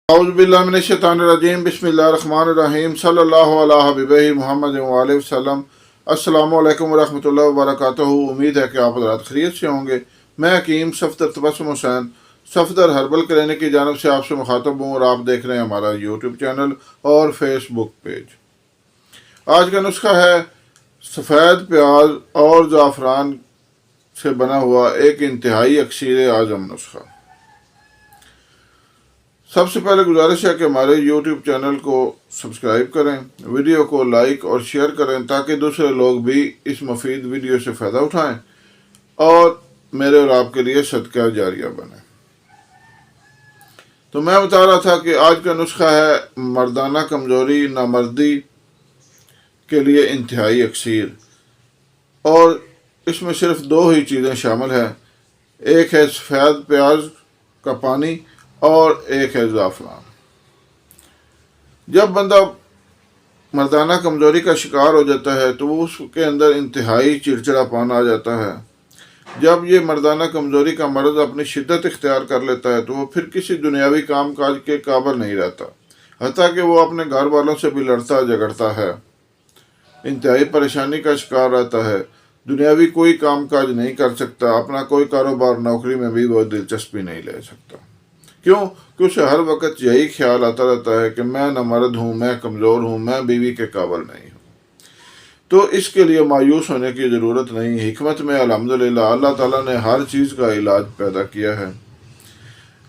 औज़ुबिल्लाहिमिनश्शैतानिर्रजीम बिस्मिल्लाहिर्रहमानिर्रहीम सल्लल्लाहु अला हबीबिही मुहम्मद व आलिहि वसल्लम। अस्सलामु अलैकुम वरहमतुल्लाहि वबरकातुहू। उम्मीद है कि आप हज़रात खैरियत से होंगे। मैं हकीम सफदर तबस्सुम हुसैन सफदर हर्बल क्लिनिक की जानिब से आपसे मुखातब हूँ और आप देख रहे हैं हमारा यूट्यूब चैनल और फेसबुक पेज। आज का नुस्खा है सफ़ेद प्याज और ज़ाफ़रान से बना हुआ एक इंतहाई अक्सीर आज़म नुस्खा। सबसे पहले गुजारिश है कि हमारे YouTube चैनल को सब्सक्राइब करें, वीडियो को लाइक और शेयर करें ताकि दूसरे लोग भी इस मुफीद वीडियो से फ़ायदा उठाएं और मेरे और आपके लिए सदका जारिया बने। तो मैं बता रहा था कि आज का नुस्खा है मर्दाना कमज़ोरी नामर्दी के लिए इंतहाई अक्सीर, और इसमें सिर्फ दो ही चीज़ें शामिल हैं। एक है सफ़ेद प्याज का पानी और एक है ज़ाफ़रान। जब बंदा मर्दाना कमज़ोरी का शिकार हो जाता है तो उसके अंदर इंतहाई चिड़चिड़ापन आ जाता है। जब ये मर्दाना कमज़ोरी का मर्ज़ अपनी शिद्दत इख्तियार कर लेता है तो वो फिर किसी दुनियावी काम काज के काबिल नहीं रहता, हत्ता कि वो अपने घर वालों से भी लड़ता झगड़ता है, इंतहाई परेशानी का शिकार रहता है, दुनियावी कोई काम काज नहीं कर सकता, अपना कोई कारोबार नौकरी में भी वो दिलचस्पी नहीं ले सकता। क्यों? कि उसे हर वक्त यही ख्याल आता रहता है कि मैं न मर्द हूँ, मैं कमज़ोर हूँ, मैं बीवी के काबिल नहीं हूँ। तो इसके लिए मायूस होने की ज़रूरत नहीं। हिकमत में अल्हम्दुलिल्लाह अल्लाह ताला ने हर चीज़ का इलाज पैदा किया है।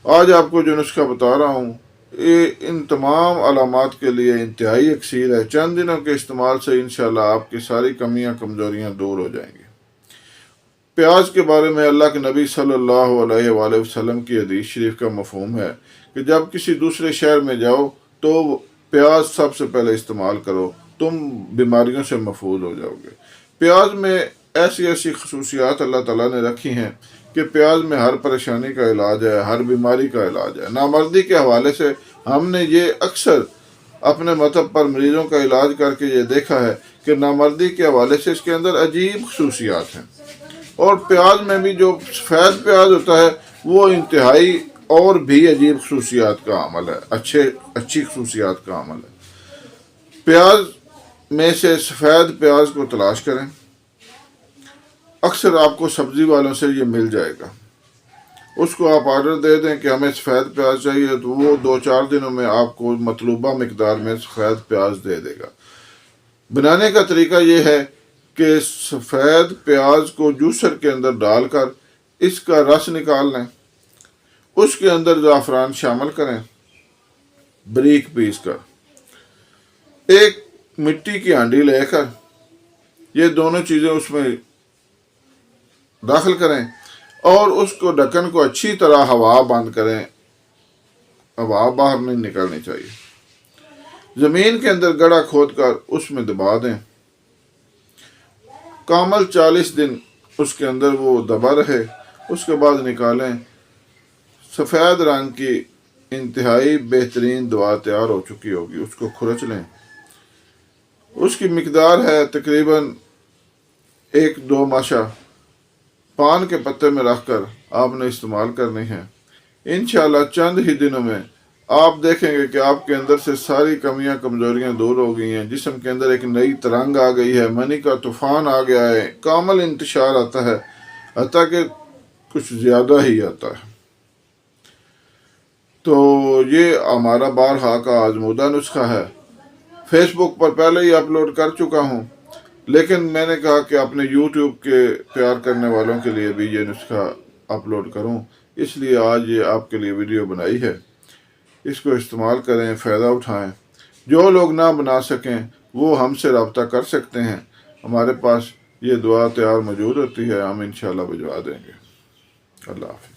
आज आपको जो नुस्खा बता रहा हूँ ये इन तमाम अलामात के लिए इंतहाई अक्सीर है। चंद दिनों के इस्तेमाल से इंशाअल्लाह आपकी सारी कमियाँ कमज़ोरियाँ दूर हो जाएंगी। प्याज के बारे में अल्लाह के नबी सल्लल्लाहु अलैहि वसल्लम की हदीस शरीफ का मफ़हूम है कि जब किसी दूसरे शहर में जाओ तो प्याज सबसे पहले इस्तेमाल करो, तुम बीमारियों से महफूज हो जाओगे। प्याज में ऐसी ऐसी खसूसियात अल्लाह ताला ने रखी हैं कि प्याज में हर परेशानी का इलाज है, हर बीमारी का इलाज है। नामर्दी के हवाले से हमने ये अक्सर अपने मतलब पर मरीज़ों का इलाज करके ये देखा है कि नामर्दी के हवाले से इसके अंदर अजीब खसूसियात हैं। और प्याज में भी जो सफ़ेद प्याज होता है वो इंतहाई और भी अजीब खसूसियात का अमल है, अच्छी खसूसियात का अमल है। प्याज में से सफ़ेद प्याज को तलाश करें, अक्सर आपको सब्ज़ी वालों से ये मिल जाएगा। उसको आप आर्डर दे दें कि हमें सफ़ेद प्याज चाहिए तो वो 2-4 दिनों में आपको मतलूबा मिकदार में सफ़ेद प्याज दे देगा। बनाने का तरीका ये है कि सफ़ेद प्याज को जूसर के अंदर डालकर इसका रस निकाल लें, उसके अंदर ज़ाफ़रान शामिल करें बारीक पीस कर, एक मिट्टी की हांडी लेकर ये दोनों चीज़ें उसमें दाखिल करें और उसको ढक्कन को अच्छी तरह हवा बंद करें, हवा बाहर नहीं निकलनी चाहिए। ज़मीन के अंदर गड्ढा खोद कर उसमें दबा दें, कामल 40 दिन उसके अंदर वो दबा रहे। उसके बाद निकालें, सफ़ेद रंग की इंतहाई बेहतरीन दवा तैयार हो चुकी होगी, उसको खुरच लें। उसकी मिकदार है तकरीबन 1-2 माशा, पान के पत्ते में रख कर आपने इस्तेमाल करनी है। इंशाअल्लाह चंद ही दिनों में आप देखेंगे कि आपके अंदर से सारी कमियां कमज़ोरियां दूर हो गई हैं, जिस्म के अंदर एक नई तरंग आ गई है, मनी का तूफ़ान आ गया है, कामल इंतशार आता है, हत्ता कि कुछ ज़्यादा ही आता है। तो ये हमारा बारहा का आजमूदा नुस्खा है। फेसबुक पर पहले ही अपलोड कर चुका हूँ, लेकिन मैंने कहा कि अपने यूट्यूब के प्यार करने वालों के लिए भी ये नुस्खा अपलोड करूँ, इसलिए आज ये आपके लिए वीडियो बनाई है। इसको इस्तेमाल करें, फ़ायदा उठाएं। जो लोग ना बना सकें वो हमसे रब्ता कर सकते हैं, हमारे पास ये दुआ तैयार मौजूद होती है, हम इंशाअल्लाह भिजवा देंगे। अल्लाह हाफ़िज़।